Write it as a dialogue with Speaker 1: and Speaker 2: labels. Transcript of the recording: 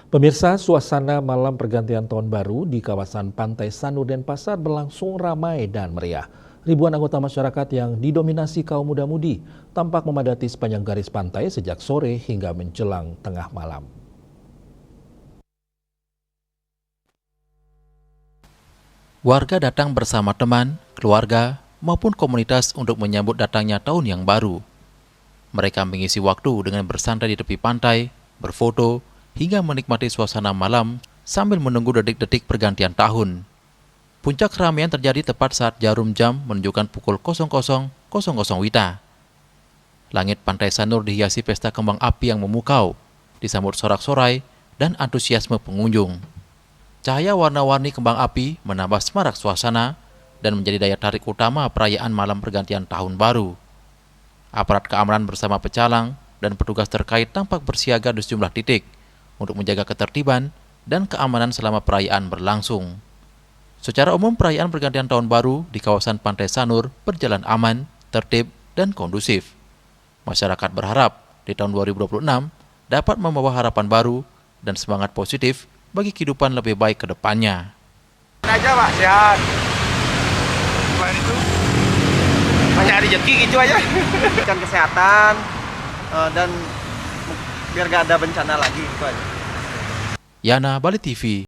Speaker 1: Pemirsa, suasana malam pergantian tahun baru di kawasan Pantai Sanur Denpasar berlangsung ramai dan meriah. Ribuan anggota masyarakat yang didominasi kaum muda-mudi tampak memadati sepanjang garis pantai sejak sore hingga menjelang tengah malam.
Speaker 2: Warga datang bersama teman, keluarga, maupun komunitas untuk menyambut datangnya tahun yang baru. Mereka mengisi waktu dengan bersantai di tepi pantai, berfoto, hingga menikmati suasana malam sambil menunggu detik-detik pergantian tahun. Puncak keramaian terjadi tepat saat jarum jam menunjukkan pukul 00.00 WITA. Langit Pantai Sanur dihiasi pesta kembang api yang memukau, disambut sorak-sorai dan antusiasme pengunjung. Cahaya warna-warni kembang api menambah semarak suasana dan menjadi daya tarik utama perayaan malam pergantian tahun baru. Aparat keamanan bersama pecalang dan petugas terkait tampak bersiaga di sejumlah titik untuk menjaga ketertiban dan keamanan selama perayaan berlangsung. Secara umum, perayaan pergantian tahun baru di kawasan Pantai Sanur berjalan aman, tertib, dan kondusif. Masyarakat berharap di tahun 2026 dapat membawa harapan baru dan semangat positif bagi kehidupan lebih baik ke depannya.
Speaker 3: Aja Pak, sehat. Selain itu, banyak rezeki gitu aja. Kan kesehatan dan biar gak ada bencana lagi gitu aja.
Speaker 2: Yana, Bali TV.